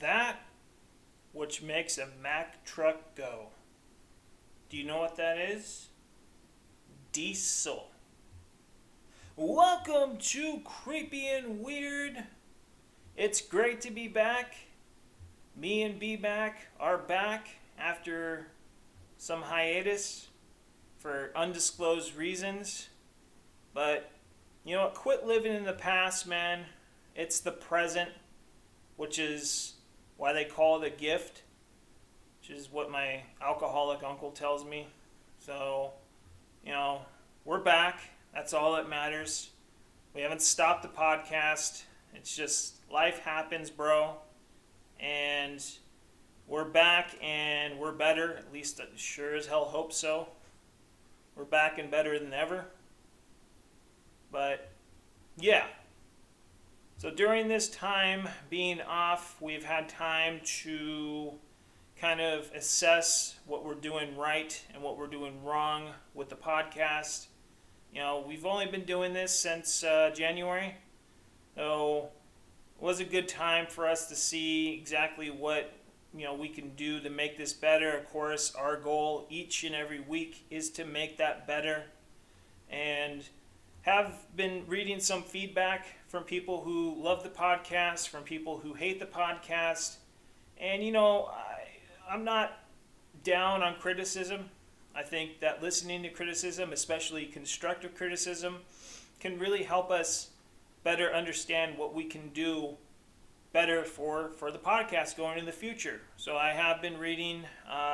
that which makes a Mack truck go. Do you know what that is? Diesel. Welcome to Creepy and Weird. It's great to be back. Me and B-Mac are back after some hiatus for undisclosed reasons. But, you know what? Quit living in the past, man. It's the present, which is why they call it a gift, which is what my alcoholic uncle tells me. So, we're back. That's all that matters. We haven't stopped the podcast. It's just life happens, bro. And we're back and we're better. At least I sure as hell hope so. We're back and better than ever. But, yeah. So during this time being off, we've had time to kind of assess what we're doing right and what we're doing wrong with the podcast. We've only been doing this since January. So it was a good time for us to see exactly what we can do to make this better. Of course, our goal each and every week is to make that better. And have been reading some feedback from people who love the podcast, from people who hate the podcast. And, I'm not down on criticism. I think that listening to criticism, especially constructive criticism, can really help us better understand what we can do better for the podcast going in the future. So I have been reading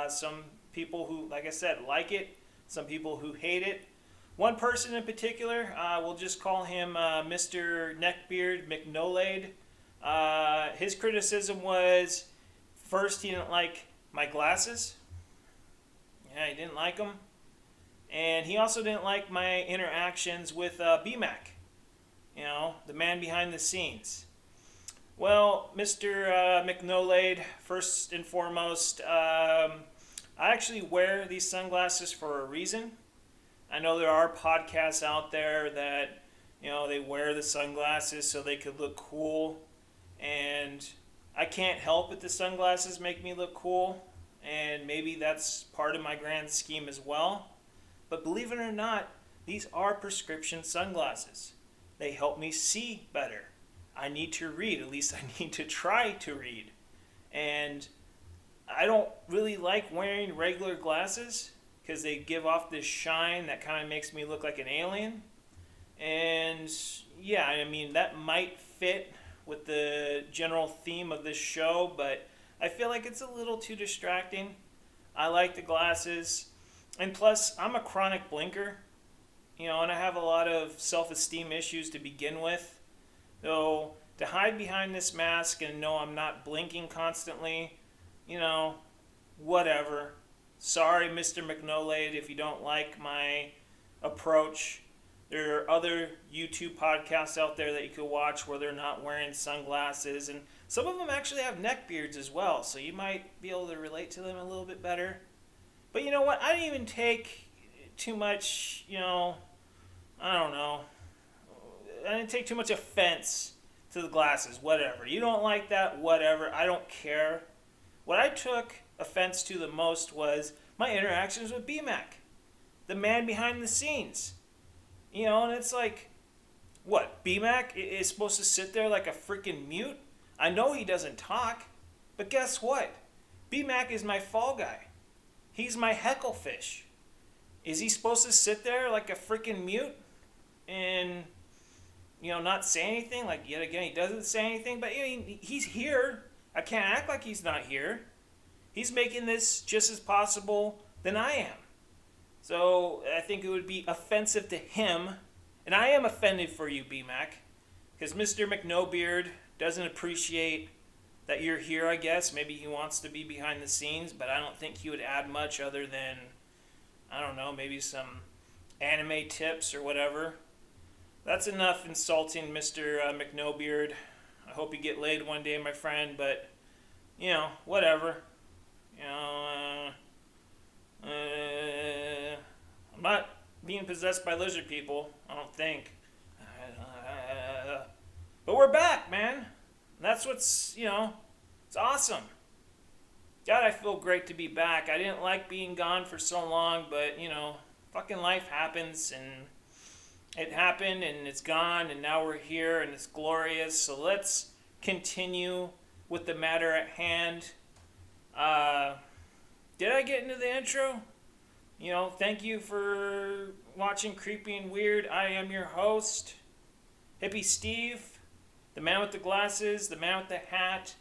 some people who, like I said, like it, some people who hate it. One person in particular, we'll just call him Mr. Neckbeard McNolade. His criticism was, first, he didn't like my glasses. Yeah, he didn't like them. And he also didn't like my interactions with B-Mac, the man behind the scenes. Well, Mr. McNolade, first and foremost, I actually wear these sunglasses for a reason. I know there are podcasts out there that, they wear the sunglasses so they could look cool. And I can't help it, the sunglasses make me look cool. And maybe that's part of my grand scheme as well. But believe it or not, these are prescription sunglasses. They help me see better. I need to read, at least I need to try to read. And I don't really like wearing regular glasses because they give off this shine that kind of makes me look like an alien. And yeah, that might fit with the general theme of this show, but I feel like it's a little too distracting. I like the glasses. And plus, I'm a chronic blinker, and I have a lot of self-esteem issues to begin with. So to hide behind this mask and know I'm not blinking constantly, whatever. Sorry, Mr. McNolade, if you don't like my approach. There are other YouTube podcasts out there that you could watch where they're not wearing sunglasses. And some of them actually have neck beards as well, so you might be able to relate to them a little bit better. But you know what? I didn't even take too much, I don't know. I didn't take too much offense to the glasses, whatever. You don't like that, whatever. I don't care. What I took offense to the most was my interactions with B-Mac, the man behind the scenes. And it's like, what, B-Mac is supposed to sit there like a freaking mute? I know he doesn't talk, but guess what? B-Mac is my fall guy. He's my heckle fish. Is he supposed to sit there like a freaking mute and, not say anything? Like, yet again, he doesn't say anything, but he's here. I can't act like he's not here. He's making this just as possible than I am. So I think it would be offensive to him, and I am offended for you, B-Mac, because Mr. McNobeard doesn't appreciate that you're here, I guess. Maybe he wants to be behind the scenes, but I don't think he would add much other than, I don't know, maybe some anime tips or whatever. That's enough insulting Mr. McNobeard. I hope you get laid one day, my friend, but, whatever. I'm not being possessed by lizard people, I don't think. But we're back, man. And that's what's, It's awesome. God, I feel great to be back. I didn't like being gone for so long, but fucking life happens, and it happened, and it's gone, and now we're here, and it's glorious. So let's continue with the matter at hand. Did I get into the intro? Thank you for watching Creepy and Weird. I am your host, Hippie Steve, the man with the glasses, the man with the hat,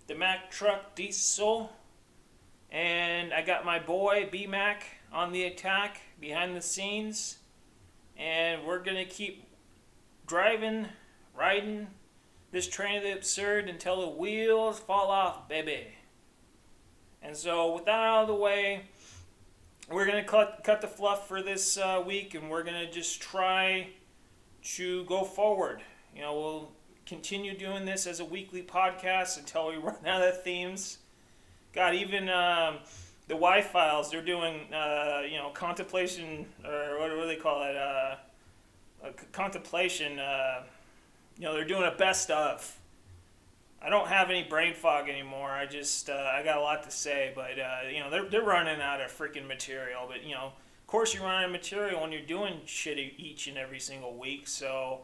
the Mack truck diesel, and I got my boy B-Mac on the attack behind the scenes, and we're going to keep riding this train of the absurd until the wheels fall off, baby. And so with that out of the way, we're going to cut the fluff for this week, and we're going to just try to go forward. We'll continue doing this as a weekly podcast until we run out of themes. God, even the Y-Files, they're doing, contemplation, or what do they call it? Contemplation, they're doing a best of. I don't have any brain fog anymore. I just, I got a lot to say, but, they're running out of freaking material. But, of course you run out of material when you're doing shit each and every single week. So,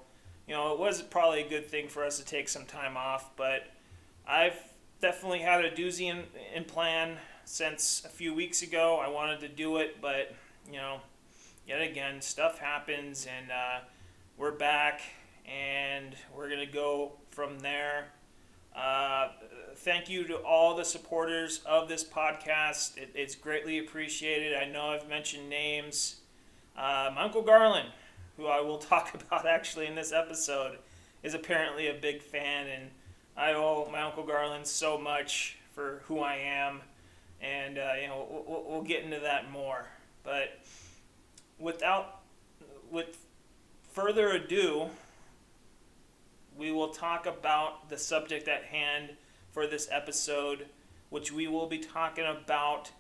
it was probably a good thing for us to take some time off. But I've definitely had a doozy in plan since a few weeks ago. I wanted to do it, but, yet again, stuff happens, and we're back, and we're going to go from there. Thank you to all the supporters of this podcast. It's greatly appreciated. I know I've mentioned names. My Uncle Garland, who I will talk about actually in this episode, is apparently a big fan, and I owe my Uncle Garland so much for who I am, and we'll get into that more. But with further ado, we will talk about the subject at hand for this episode, which we will be talking about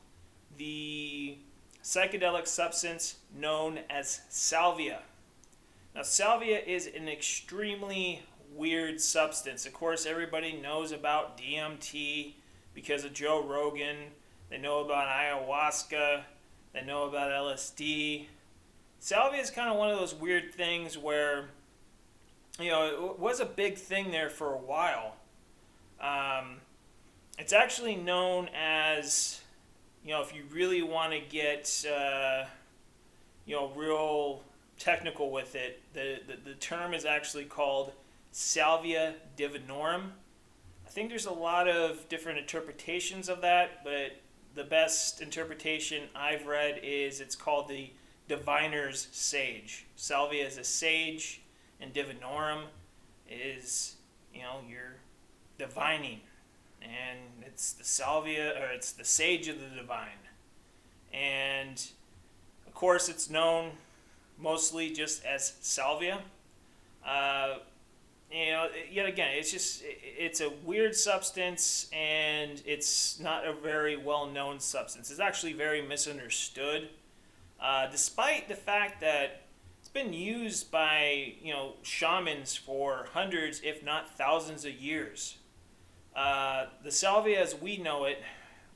the psychedelic substance known as salvia. Now, salvia is an extremely weird substance. Of course, everybody knows about DMT because of Joe Rogan. They know about ayahuasca. They know about LSD. Salvia is kind of one of those weird things where it was a big thing there for a while. It's actually known as, if you really want to get, real technical with it, the term is actually called Salvia Divinorum. I think there's a lot of different interpretations of that, but the best interpretation I've read is it's called the diviner's sage. Salvia is a sage, and Divinorum is, you're divining. And it's the salvia, or it's the sage of the divine. And, of course, it's known mostly just as salvia. Yet again, it's a weird substance, and it's not a very well-known substance. It's actually very misunderstood, despite the fact that it's been used by, shamans for hundreds, if not thousands of years. The salvia as we know it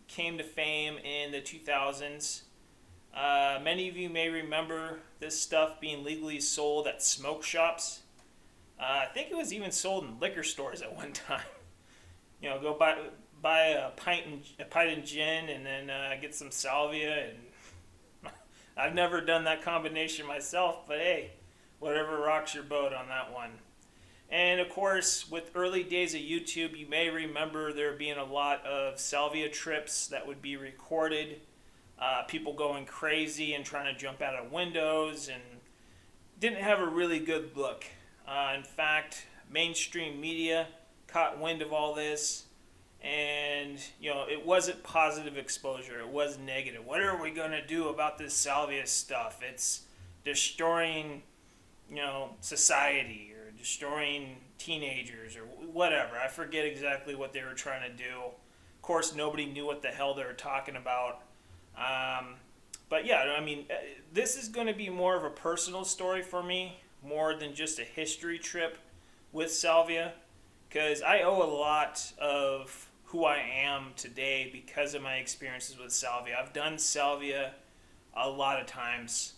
came to fame in the 2000s. Many of you may remember this stuff being legally sold at smoke shops. I think it was even sold in liquor stores at one time. Go buy a pint of gin and then get some salvia. And I've never done that combination myself, but hey, whatever rocks your boat on that one. And of course, with early days of YouTube, you may remember there being a lot of salvia trips that would be recorded. People going crazy and trying to jump out of windows, and didn't have a really good look. In fact, mainstream media caught wind of all this, and it wasn't positive exposure. It was negative. What are we going to do about this salvia stuff? It's destroying, society, or destroying teenagers, or whatever. I forget exactly what they were trying to do. Of course, nobody knew what the hell they were talking about. But yeah, this is going to be more of a personal story for me, more than just a history trip with salvia, because I owe a lot of who I am today because of my experiences with salvia. I've done salvia a lot of times.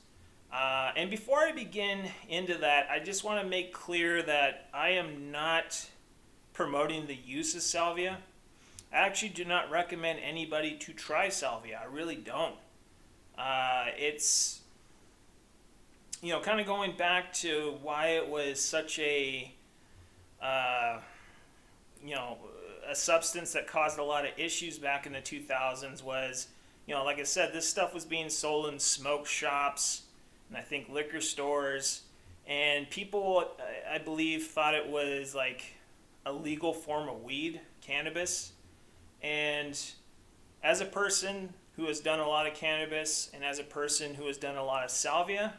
And before I begin into that, I just want to make clear that I am not promoting the use of salvia. I actually do not recommend anybody to try salvia. I really don't. It's, kind of going back to why it was such a, a substance that caused a lot of issues back in the 2000s was, like I said, this stuff was being sold in smoke shops and I think liquor stores, and people, I believe, thought it was like a legal form of weed, cannabis. And as a person who has done a lot of cannabis and as a person who has done a lot of salvia,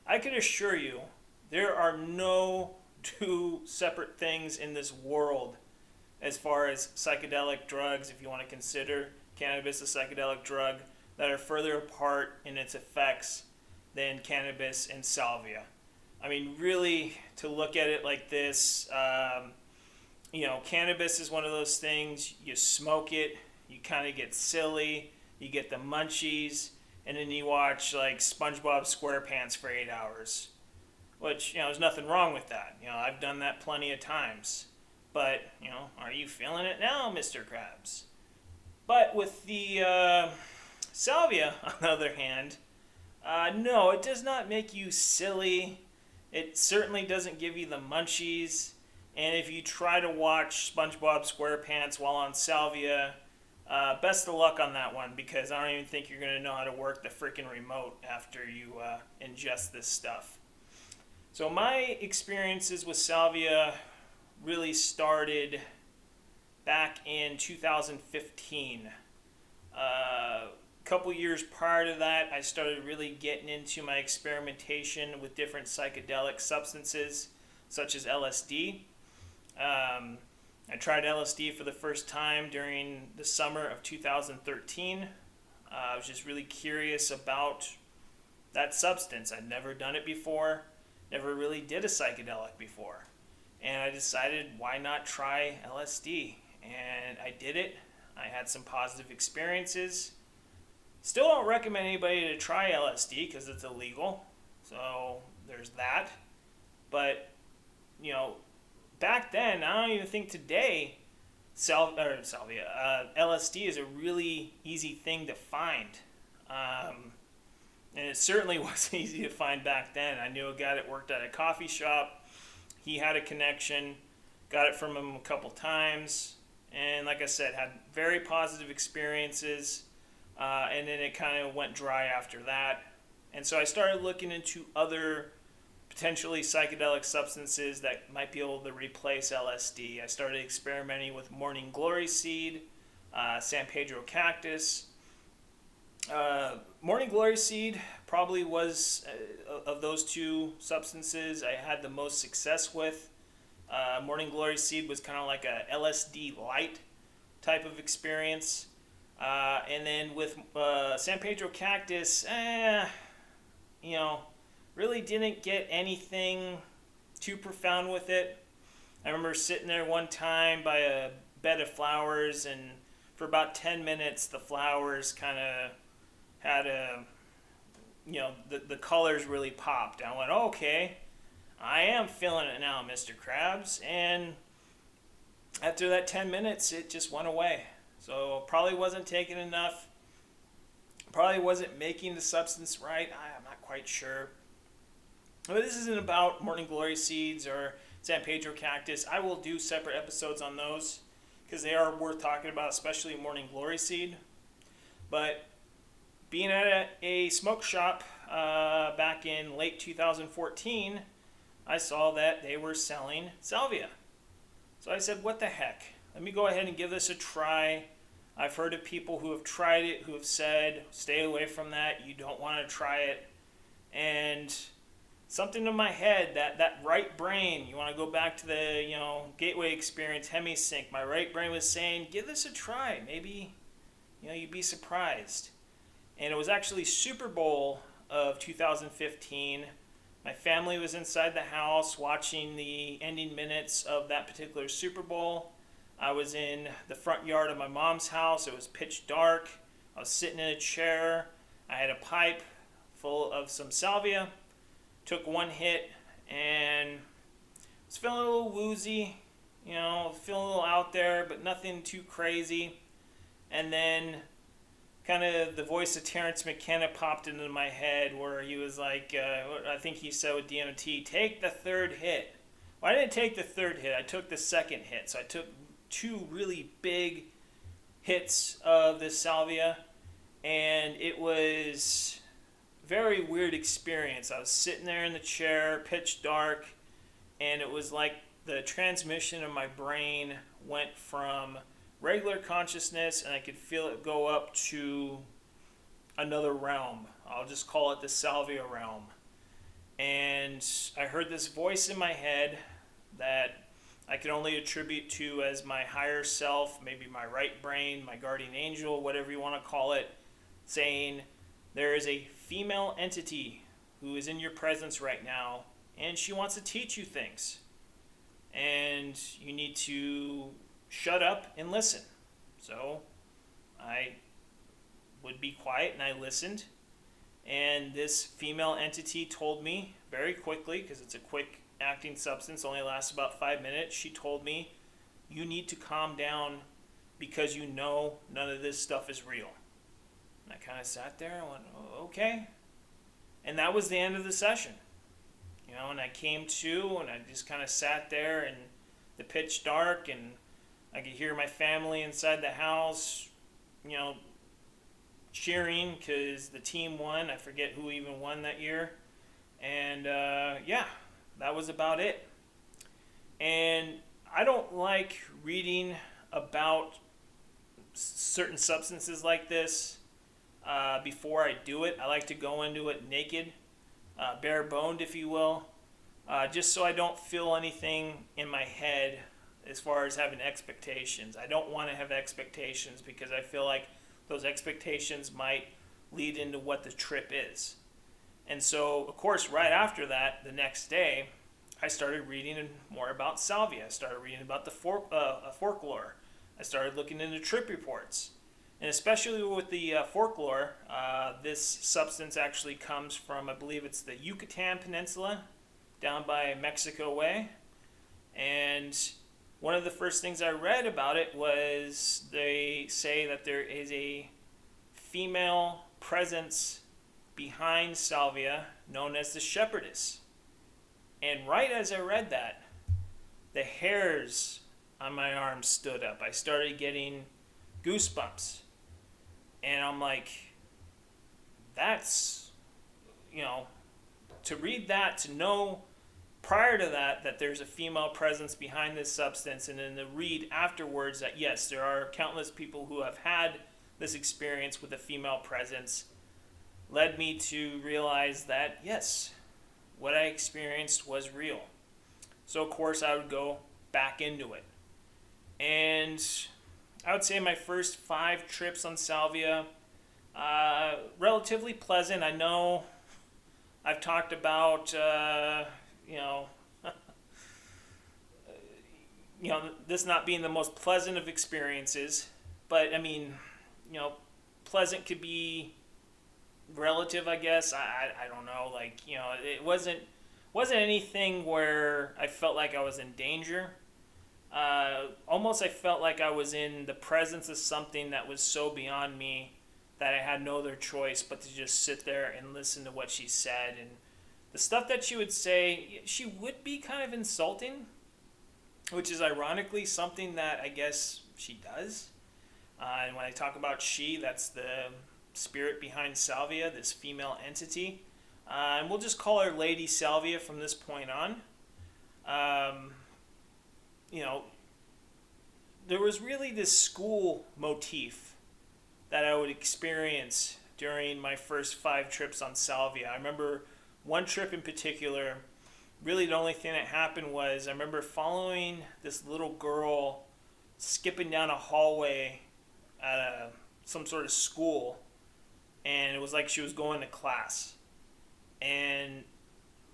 I can assure you there are no two separate things in this world as far as psychedelic drugs, if you want to consider cannabis a psychedelic drug, that are further apart in its effects than cannabis and salvia. I mean, really, to look at it like this, cannabis is one of those things, you smoke it, you kind of get silly, you get the munchies, and then you watch like SpongeBob SquarePants for 8 hours. Which, there's nothing wrong with that. I've done that plenty of times. But, are you feeling it now, Mr. Krabs? But with the salvia, on the other hand, no, it does not make you silly. It certainly doesn't give you the munchies. And if you try to watch SpongeBob SquarePants while on salvia, best of luck on that one, because I don't even think you're going to know how to work the freaking remote after you ingest this stuff. So my experiences with salvia really started back in 2015. A couple years prior to that, I started really getting into my experimentation with different psychedelic substances, such as LSD. I tried LSD for the first time during the summer of 2013. I was just really curious about that substance. I'd never done it before, never really did a psychedelic before. And I decided, why not try LSD? And I did it. I had some positive experiences. Still don't recommend anybody to try LSD because it's illegal. So there's that. But, back then, I don't even think today, LSD is a really easy thing to find. And it certainly wasn't easy to find back then. I knew a guy that worked at a coffee shop. He had a connection, got it from him a couple times, and like I said, had very positive experiences, and then it kind of went dry after that. And so I started looking into other potentially psychedelic substances that might be able to replace LSD. I started experimenting with morning glory seed, San Pedro cactus. Morning glory seed probably was, of those two substances, I had the most success with. Morning glory seed was kind of like a LSD light type of experience. And then with San Pedro cactus, really didn't get anything too profound with it. I remember sitting there one time by a bed of flowers, and for about 10 minutes the flowers kind of had the colors really popped. I went, okay, I am feeling it now, Mr. Krabs. And after that 10 minutes, it just went away. So probably wasn't taking enough. Probably wasn't making the substance right. I'm not quite sure. But this isn't about morning glory seeds or San Pedro cactus. I will do separate episodes on those because they are worth talking about, especially morning glory seed. But being at a smoke shop back in late 2014, I saw that they were selling salvia. So I said, what the heck? Let me go ahead and give this a try. I've heard of people who have tried it, who have said, stay away from that. You don't want to try it. And something in my head, that right brain, you want to go back to the, gateway experience, hemisync. My right brain was saying, give this a try. Maybe, you'd be surprised. And it was actually Super Bowl of 2015. My family was inside the house watching the ending minutes of that particular Super Bowl. I was in the front yard of my mom's house. It was pitch dark. I was sitting in a chair. I had a pipe full of some salvia. Took one hit and was feeling a little woozy, feeling a little out there, but nothing too crazy. And then kind of the voice of Terrence McKenna popped into my head where he was like, I think he said with DMT, take the third hit. Well, I didn't take the third hit. I took the second hit. So I took 2 really big hits of this salvia, and it was a very weird experience. I was sitting there in the chair, pitch dark, and it was like the transmission of my brain went from regular consciousness, and I could feel it go up to another realm. I'll just call it the salvia realm. And I heard this voice in my head that I could only attribute to as my higher self, maybe my right brain, my guardian angel, whatever you want to call it, saying, there is a female entity who is in your presence right now, and she wants to teach you things. And you need to shut up and listen. So I would be quiet and I listened. And this female entity told me very quickly, because it's a quick acting substance, only lasts about 5 minutes. She told me, you need to calm down because you know none of this stuff is real. And I kind of sat there and went, oh, okay. And that was the end of the session. And I came to and I just kind of sat there in the pitch dark, and I could hear my family inside the house, cheering because the team won. I forget who even won that year. And that was about it. And I don't like reading about certain substances like this before I do it. I like to go into it naked, bare boned, if you will, just so I don't feel anything in my head as far as having expectations. I don't want to have expectations because I feel like those expectations might lead into what the trip is. And so, of course, right after that, the next day, I started reading more about salvia. I started reading about the folklore. I started looking into trip reports. And especially with the folklore, this substance actually comes from, I believe it's the Yucatan Peninsula, down by Mexico way. And one of the first things I read about it was they say that there is a female presence behind salvia known as the shepherdess. And right as I read that, the hairs on my arms stood up. I started getting goosebumps. And I'm like, that's, to read that, to know prior to that there's a female presence behind this substance, and then to read afterwards that yes, there are countless people who have had this experience with a female presence, led me to realize that yes, what I experienced was real. So of course I would go back into it. And I would say my first 5 trips on salvia, relatively pleasant. I know I've talked about, this not being the most pleasant of experiences, but I mean, pleasant could be relative, I guess. I don't know. It wasn't anything where I felt like I was in danger. Almost I felt like I was in the presence of something that was so beyond me that I had no other choice but to just sit there and listen to what she said. And the stuff that she would say, she would be kind of insulting, which is ironically something that I guess she does. And when I talk about she, that's the spirit behind salvia, this female entity. And we'll just call her Lady Salvia from this point on. There was really this school motif that I would experience during my first 5 trips on salvia. I remember one trip in particular, really the only thing that happened was I remember following this little girl skipping down a hallway at some sort of school, and it was like she was going to class. And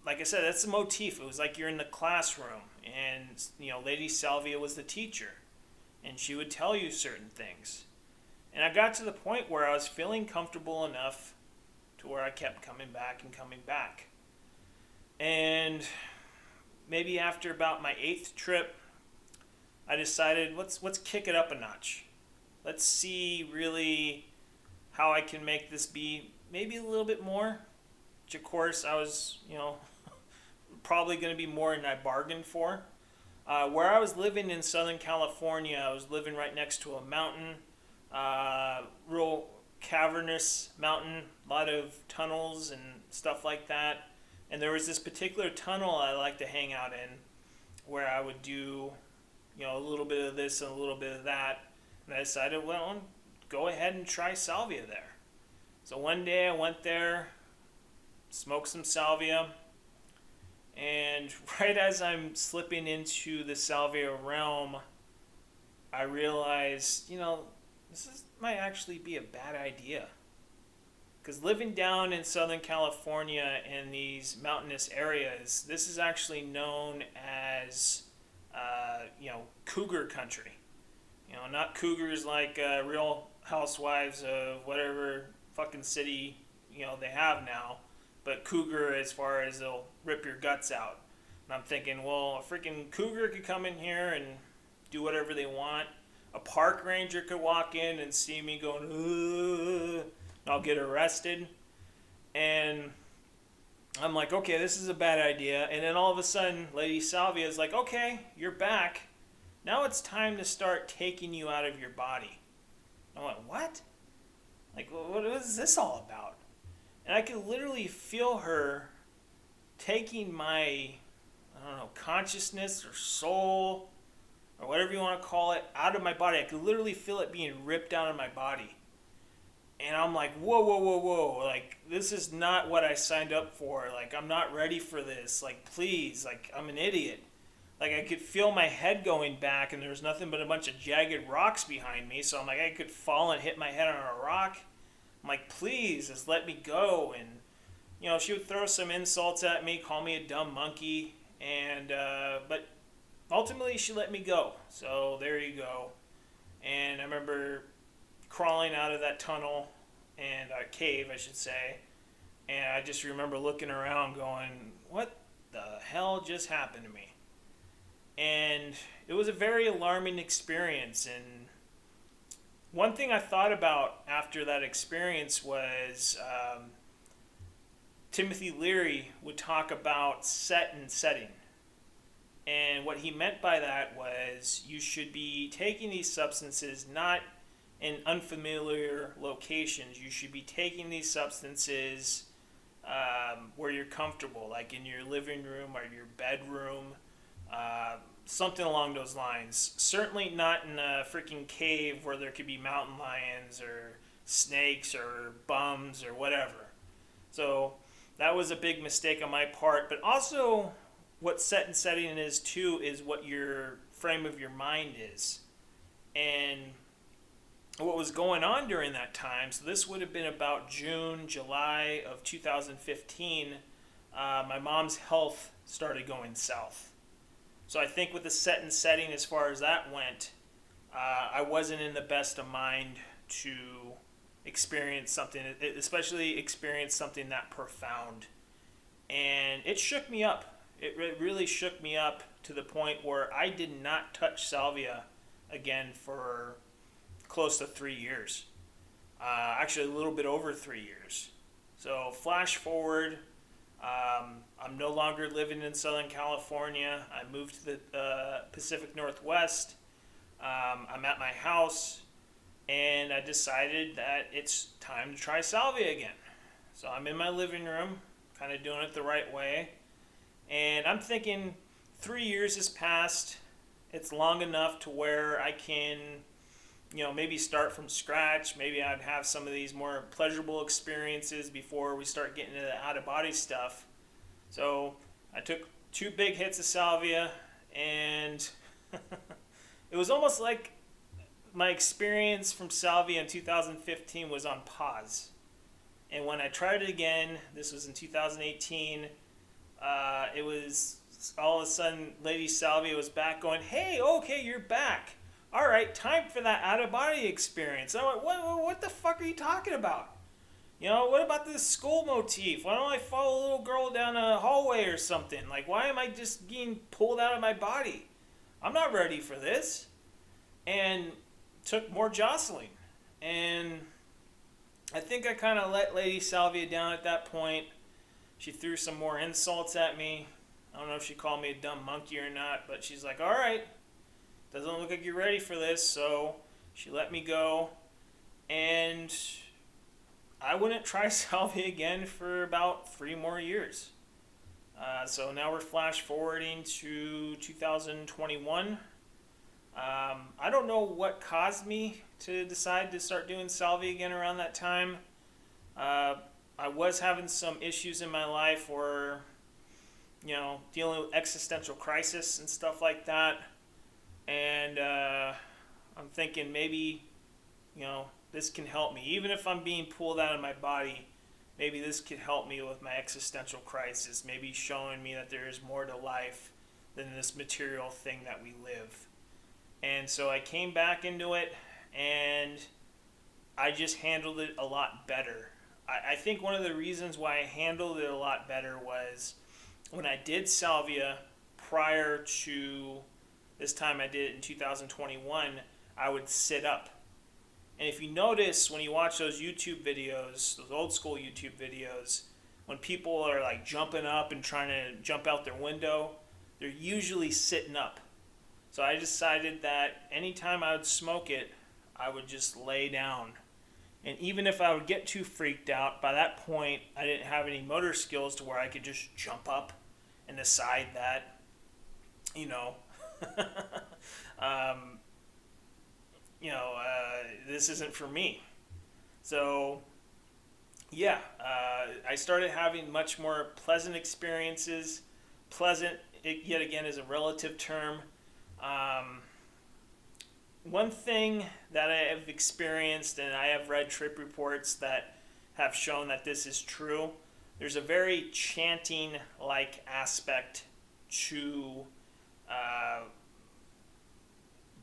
like I said, that's the motif. It was like you're in the classroom, and Lady Salvia was the teacher. and she would tell you certain things. And I got to the point where I was feeling comfortable enough to where I kept coming back and coming back. And maybe after about my 8th trip, I decided let's kick it up a notch. Let's see really how I can make this be maybe a little bit more. Which of course I was, probably going to be more than I bargained for. Where I was living in Southern California, I was living right next to a mountain, real cavernous mountain, a lot of tunnels and stuff like that. And there was this particular tunnel I like to hang out in where I would do, a little bit of this and a little bit of that. And I decided, well, go ahead and try salvia there. So one day I went there, smoked some salvia, and right as I'm slipping into the salvia realm, I realized, might actually be a bad idea. Because living down in Southern California in these mountainous areas, this is actually known as, cougar country. Not cougars like Real Housewives of whatever fucking city, they have now, but cougar as far as they'll rip your guts out. And I'm thinking, well, a freaking cougar could come in here and do whatever they want. A park ranger could walk in and see me going, and I'll get arrested. And I'm like, okay, this is a bad idea. And then all of a sudden, Lady Salvia is like, okay, you're back. Now it's time to start taking you out of your body. I went, what? Like, what is this all about? And I could literally feel her taking my, consciousness or soul or whatever you want to call it out of my body. I could literally feel it being ripped out of my body. And I'm like, whoa. Like, this is not what I signed up for. Like, I'm not ready for this. Like, please. Like, I'm an idiot. Like, I could feel my head going back, and there was nothing but a bunch of jagged rocks behind me. So I'm like, I could fall and hit my head on a rock. I'm like, please, just let me go. And, she would throw some insults at me, call me a dumb monkey. And, but ultimately, she let me go. So there you go. And I remember crawling out of that tunnel, and cave, I should say. And I just remember looking around going, what the hell just happened to me? And it was a very alarming experience. And one thing I thought about after that experience was Timothy Leary would talk about set and setting. And what he meant by that was you should be taking these substances not in unfamiliar locations. You should be taking these substances where you're comfortable, like in your living room or your bedroom, something along those lines. Certainly not in a freaking cave where there could be mountain lions or snakes or bums or whatever. So that was a big mistake on my part. But also what set and setting is too is what your frame of your mind is. And what was going on during that time, so this would have been about June, July of 2015, my mom's health started going south. So I think with the set and setting as far as that went, I wasn't in the best of mind to experience something, especially experience something that profound. And it shook me up. It really shook me up to the point where I did not touch salvia again for close to 3 years. Actually, a little bit over 3 years. So flash forward, I'm no longer living in Southern California. I moved to the Pacific Northwest. I'm at my house, and I decided that it's time to try salvia again. So I'm in my living room, kind of doing it the right way. And I'm thinking 3 years has passed. It's long enough to where I can, maybe start from scratch. Maybe I'd have some of these more pleasurable experiences before we start getting into the out-of-body stuff. So I took 2 big hits of salvia, and it was almost like my experience from salvia in 2015 was on pause. And when I tried it again, this was in 2018, it was all of a sudden Lady Salvia was back going, hey, okay, you're back. All right, right time for that out-of-body experience. I'm like, what the fuck are you talking about? You know, what about this school motif? Why don't I follow a little girl down a hallway or something? Like, why am I just being pulled out of my body? I'm not ready for this. And took more jostling. And I think I kind of let Lady Salvia down at that point. She threw some more insults at me. I don't know if she called me a dumb monkey or not, but she's like, all right, doesn't look like you're ready for this. So she let me go. And I wouldn't try Salvia again for about 3 more years. So now we're flash forwarding to 2021. I don't know what caused me to decide to start doing Salvia again around that time. I was having some issues in my life where, you know, dealing with existential crisis and stuff like that. And I'm thinking maybe, you know, this can help me. Even if I'm being pulled out of my body, maybe this could help me with my existential crisis. Maybe showing me that there is more to life than this material thing that we live. And so I came back into it, and I just handled it a lot better. I think one of the reasons why I handled it a lot better was when I did Salvia prior to this time I did it in 2021, I would sit up. And if you notice, when you watch those YouTube videos, those old school YouTube videos, when people are like jumping up and trying to jump out their window, they're usually sitting up. So I decided that anytime I would smoke it, I would just lay down. And even if I would get too freaked out, by that point, I didn't have any motor skills to where I could just jump up and decide that, you know, this isn't for me. So, yeah, I started having much more pleasant experiences. Pleasant, yet again, is a relative term. One thing that I have experienced, and I have read trip reports that have shown that this is true, there's a very chanting-like aspect to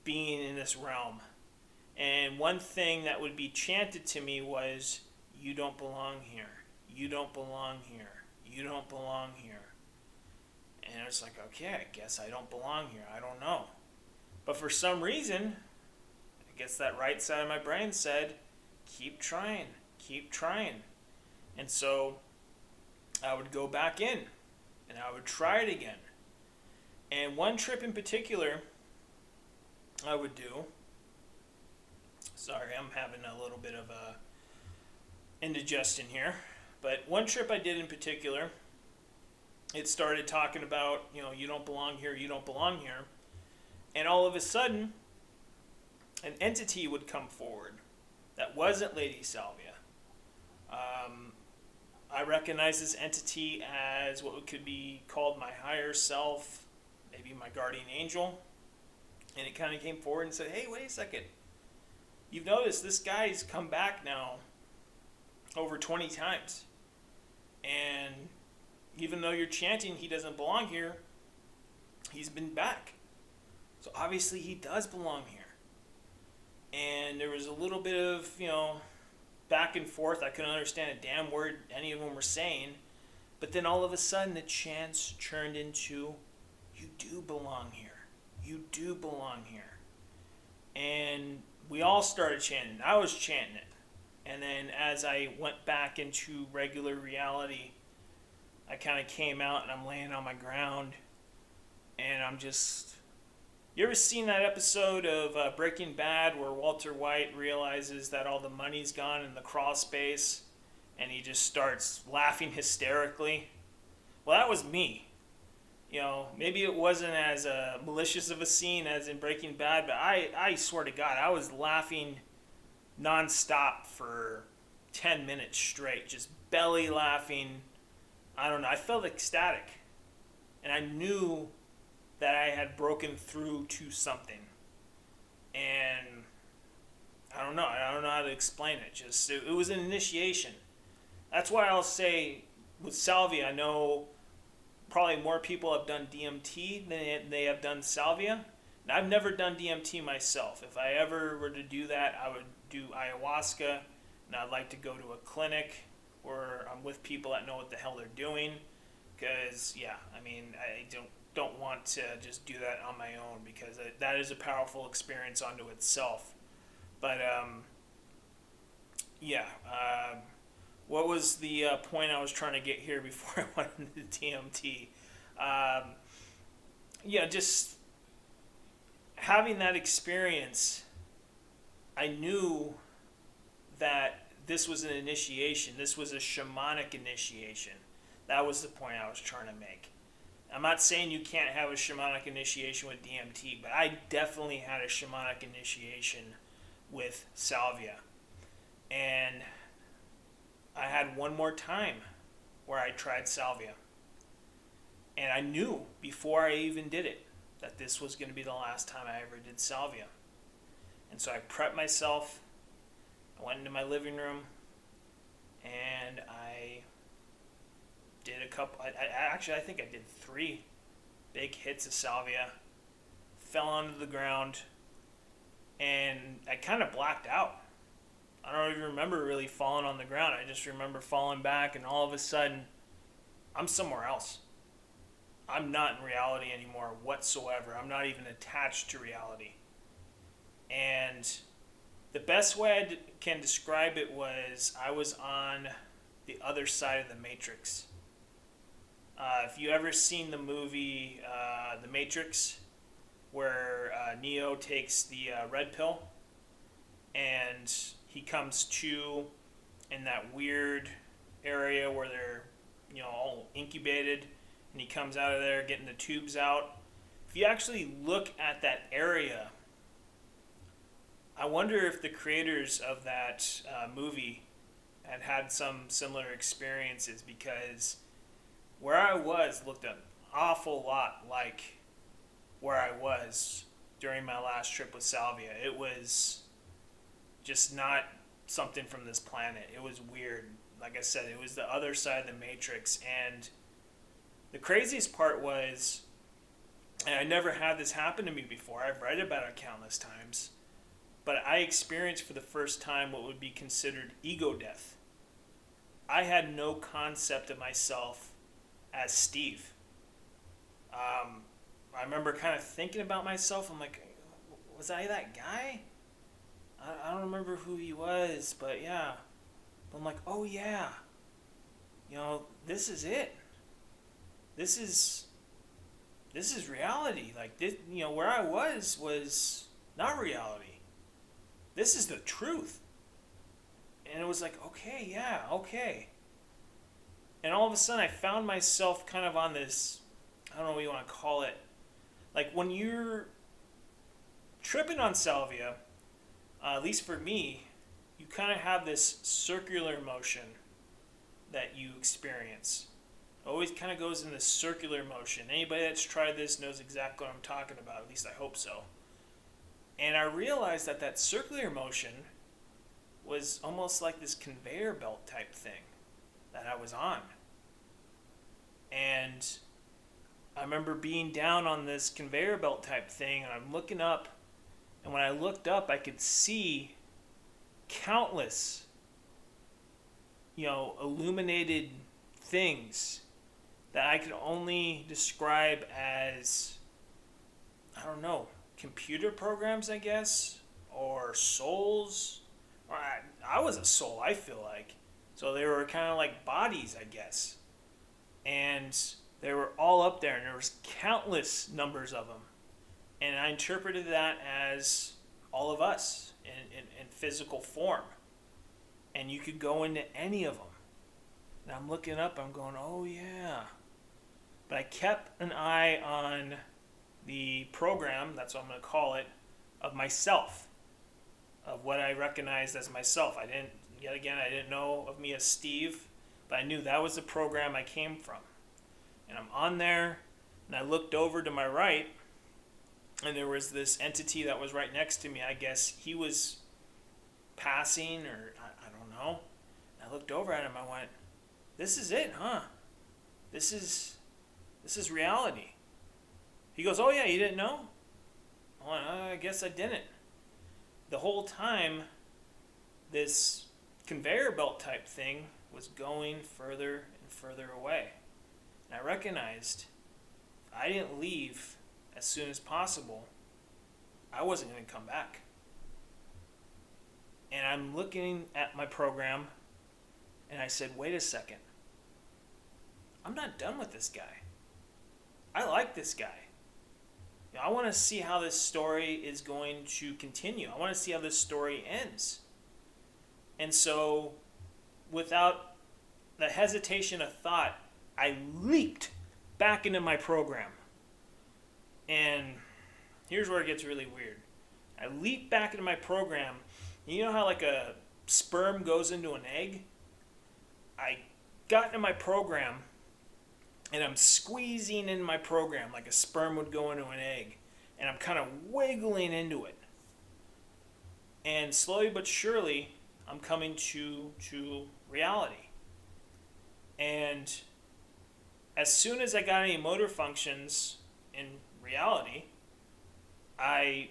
being in this realm. And one thing that would be chanted to me was, you don't belong here. You don't belong here. You don't belong here. And I was like, okay, I guess I don't belong here. I don't know. But for some reason, I guess that right side of my brain said, keep trying, keep trying. And so I would go back in and I would try it again. And one trip in particular I would do, sorry, I'm having a little bit of a indigestion here, but one trip I did in particular, it started talking about, you know, you don't belong here, you don't belong here. And all of a sudden, an entity would come forward that wasn't Lady Salvia. I recognize this entity as what could be called my higher self, maybe my guardian angel. And it kind of came forward and said, hey, wait a second. You've noticed this guy's come back now over 20 times. And even though you're chanting he doesn't belong here, he's been back. So obviously he does belong here. And there was a little bit of, you know, back and forth. I couldn't understand a damn word any of them were saying. But then all of a sudden the chants turned into, you do belong here. You do belong here. And we all started chanting. I was chanting it. And then as I went back into regular reality, I kind of came out and I'm laying on my ground. And I'm just... You ever seen that episode of Breaking Bad where Walter White realizes that all the money's gone in the crawl space and he just starts laughing hysterically? Well, that was me. You know, maybe it wasn't as malicious of a scene as in Breaking Bad, but I swear to God, I was laughing nonstop for 10 minutes straight, just belly laughing. I don't know, I felt ecstatic. And I knew that I had broken through to something. And I don't know how to explain it. Just it was an initiation. That's why I'll say with Salvia, I know probably more people have done DMT than they have done Salvia, And I've never done DMT myself. If I ever were to do that, I would do ayahuasca, and I'd like to go to a clinic where I'm with people that know what the hell they're doing. Because, yeah, I mean, I don't want to just do that on my own, because that is a powerful experience unto itself. But, yeah, what was the point I was trying to get here before I went into DMT? Yeah, just having that experience, I knew that this was an initiation. This was a shamanic initiation. That was the point I was trying to make. I'm not saying you can't have a shamanic initiation with DMT, but I definitely had a shamanic initiation with Salvia. And I had one more time where I tried Salvia. And I knew before I even did it that this was going to be the last time I ever did Salvia. And so I prepped myself. I went into my living room and I did a couple. I think I did 3 big hits of Salvia. Fell onto the ground and I kind of blacked out. I don't even remember really falling on the ground. I just remember falling back, and all of a sudden, I'm somewhere else. I'm not in reality anymore whatsoever. I'm not even attached to reality. And the best way I can describe it was I was on the other side of the Matrix. If you ever seen the movie The Matrix, where Neo takes the red pill and he comes to in that weird area where they're, all incubated, and he comes out of there getting the tubes out. If you actually look at that area, I wonder if the creators of that movie had some similar experiences, because where I was looked an awful lot like where I was during my last trip with Salvia. It was just not something from this planet. It was weird. Like I said, it was the other side of the Matrix. And the craziest part was, and I never had this happen to me before, I've read about it countless times, but I experienced for the first time what would be considered ego death. I had no concept of myself as Steve. I remember kind of thinking about myself. I'm like, was I that guy? I don't remember who he was, but yeah. But I'm like, oh yeah. This is it. This is reality. Like this, where I was not reality. This is the truth. And it was like, okay, yeah, okay. And all of a sudden I found myself kind of on this, I don't know what you want to call it. Like when you're tripping on Salvia, at least for me, you kind of have this circular motion that you experience. It always kind of goes in this circular motion. Anybody that's tried this knows exactly what I'm talking about. At least I hope so. And I realized that circular motion was almost like this conveyor belt type thing that I was on. And I remember being down on this conveyor belt type thing, and I'm looking up, and when I looked up, I could see countless, illuminated things that I could only describe as, I don't know, computer programs, I guess, or souls. Or I was a soul, I feel like. So they were kind of like bodies, I guess. And they were all up there, and there was countless numbers of them. And I interpreted that as all of us in physical form. And you could go into any of them. And I'm looking up, I'm going, oh yeah. But I kept an eye on the program, that's what I'm going to call it, of myself. Of what I recognized as myself. I didn't know of me as Steve, but I knew that was the program I came from. And I'm on there, and I looked over to my right, and there was this entity that was right next to me. I guess he was passing, or I don't know. And I looked over at him, I went, this is it, huh? This is reality. He goes, oh yeah, you didn't know? Well, I guess I didn't. The whole time, this conveyor belt type thing was going further and further away. And I recognized if I didn't leave as soon as possible, I wasn't going to come back. And I'm looking at my program, and I said, wait a second. I'm not done with this guy. I like this guy. I want to see how this story is going to continue. I want to see how this story ends. And so, without the hesitation of thought, I leaped back into my program. And here's where it gets really weird. I leaped back into my program. You know how like a sperm goes into an egg? I got into my program, and I'm squeezing in my program like a sperm would go into an egg. And I'm kind of wiggling into it. And slowly but surely, I'm coming to reality. And as soon as I got any motor functions in reality, I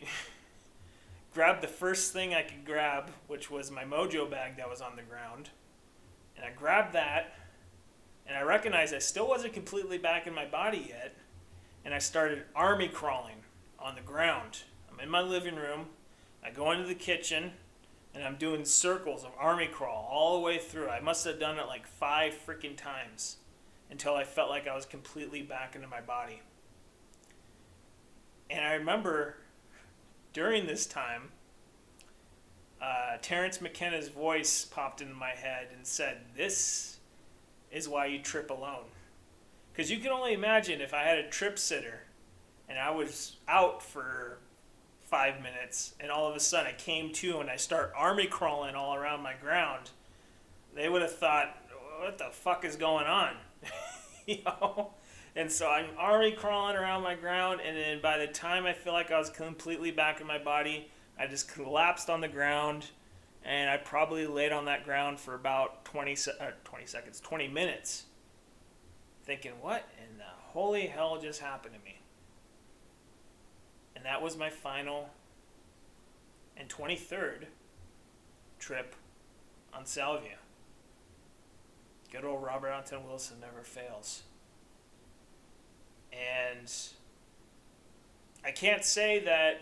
grabbed the first thing I could grab, which was my mojo bag that was on the ground. And I grabbed that, and I recognized I still wasn't completely back in my body yet. And I started army crawling on the ground. I'm in my living room. I go into the kitchen, and I'm doing circles of army crawl all the way through. I must have done it like 5 freaking times until I felt like I was completely back into my body. And I remember during this time, Terrence McKenna's voice popped into my head and said, "This is why you trip alone." Because you can only imagine if I had a trip sitter and I was out for 5 minutes and all of a sudden I came to and I start army crawling all around my ground, they would have thought, what the fuck is going on? You know? And so I'm army crawling around my ground, and then by the time I feel like I was completely back in my body, I just collapsed on the ground, and I probably laid on that ground for about 20 minutes, thinking, what in the holy hell just happened to me? And that was my final and 23rd trip on Salvia. Good old Robert Anton Wilson never fails. And I can't say that,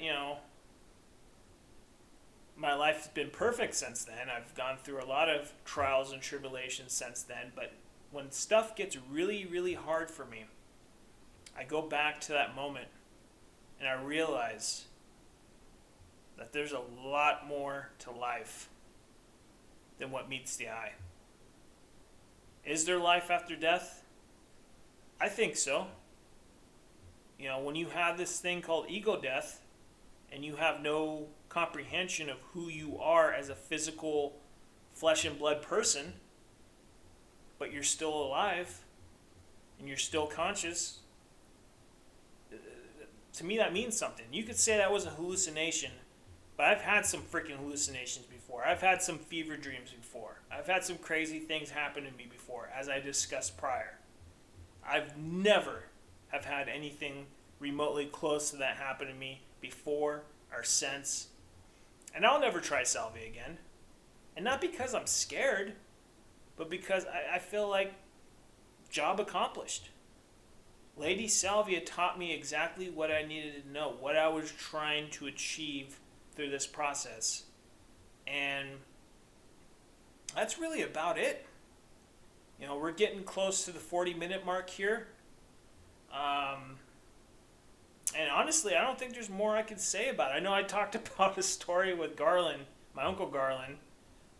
my life has been perfect since then. I've gone through a lot of trials and tribulations since then. But when stuff gets really, really hard for me, I go back to that moment and I realize that there's a lot more to life than what meets the eye. Is there life after death? I think so. When you have this thing called ego death and you have no comprehension of who you are as a physical flesh and blood person, but you're still alive and you're still conscious, to me that means something. You could say that was a hallucination, but I've had some freaking hallucinations before. I've had some fever dreams before. I've had some crazy things happen to me before, as I discussed prior. I've never have had anything remotely close to that happen to me before or since. And I'll never try Salvia again. And not because I'm scared, but because I feel like job accomplished. Lady Salvia taught me exactly what I needed to know, what I was trying to achieve through this process. And that's really about it. We're getting close to the 40-minute mark here. And honestly, I don't think there's more I can say about it. I know I talked about a story with Garland, my Uncle Garland,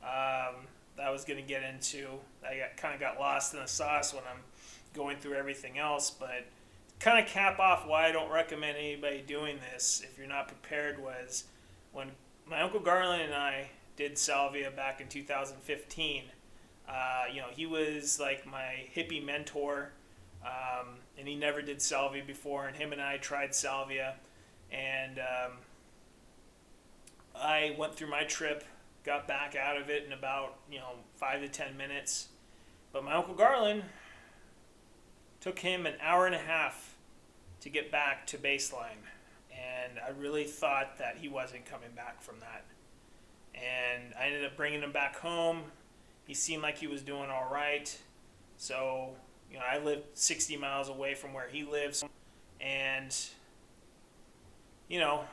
that I was going to get into. I kind of got lost in the sauce when I'm going through everything else. But kind of cap off why I don't recommend anybody doing this if you're not prepared was when my Uncle Garland and I did Salvia back in 2015. He was like my hippie mentor. And he never did Salvia before, and him and I tried Salvia, and I went through my trip, got back out of it in about 5 to 10 minutes, but my Uncle Garland took him an hour and a half to get back to baseline, and I really thought that he wasn't coming back from that. And I ended up bringing him back home. He seemed like he was doing all right. So, I lived 60 miles away from where he lives, and, we'll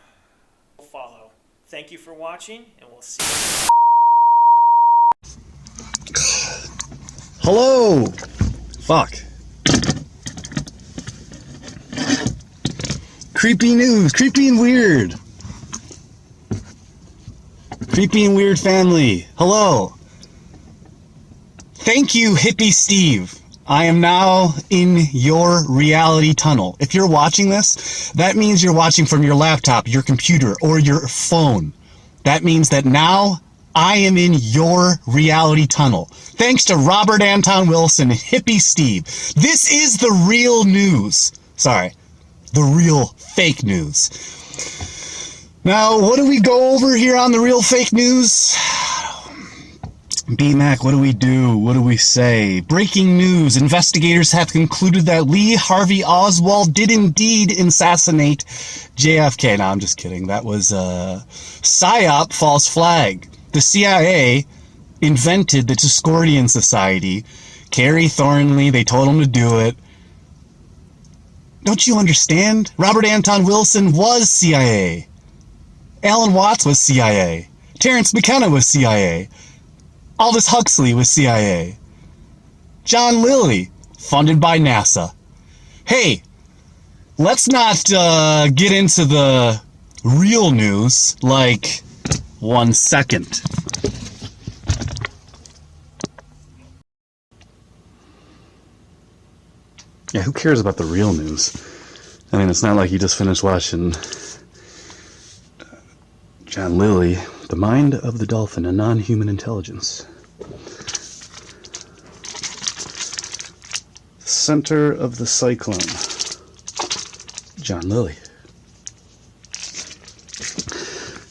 follow. Thank you for watching, and we'll see you. Hello! Fuck. Creepy news. Creepy and weird. Creepy and weird family. Hello. Thank you, Hippie Steve. I am now in your reality tunnel. If you're watching this, that means you're watching from your laptop, your computer, or your phone. That means that now I am in your reality tunnel. Thanks to Robert Anton Wilson, Hippie Steve. This is the real news. Sorry, the real fake news. Now, what do we go over here on the real fake news? BMAC, what do we do? What do we say? Breaking news. Investigators have concluded that Lee Harvey Oswald did indeed assassinate JFK. No, I'm just kidding. That was PSYOP, false flag. The CIA invented the Discordian Society. Kerry Thornley, they told him to do it. Don't you understand? Robert Anton Wilson was CIA. Alan Watts was CIA. Terrence McKenna was CIA. Aldous Huxley was CIA. John Lilly, funded by NASA. Hey, let's not get into the real news, like 1 second. Yeah, who cares about the real news? I mean, it's not like you just finished watching John Lilly, The Mind of the Dolphin, a Non-Human Intelligence. Center of the Cyclone. John Lilly.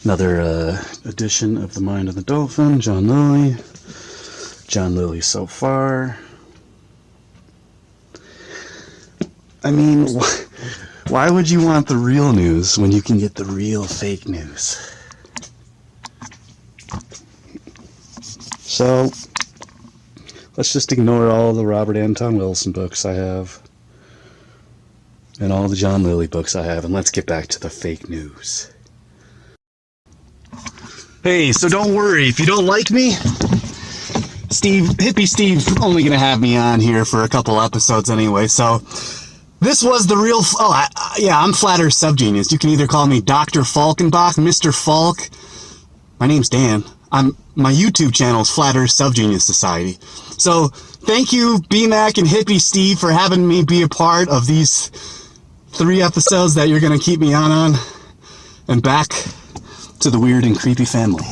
Another edition of The Mind of the Dolphin, John Lilly. John Lilly so far. I mean, why would you want the real news when you can get the real fake news? So, let's just ignore all the Robert Anton Wilson books I have, and all the John Lilly books I have, and let's get back to the fake news. Hey, so don't worry, if you don't like me, Hippie Steve's only going to have me on here for a couple episodes anyway, so this was the real, I'm Flat Earth Subgenius. You can either call me Dr. Falkenbach, Mr. Falk. My name's Dan. My YouTube channel is Flat Earth Subgenius Society. So, thank you, BMAC and Hippie Steve, for having me be a part of these 3 episodes that you're going to keep me on. And back to the weird and creepy family.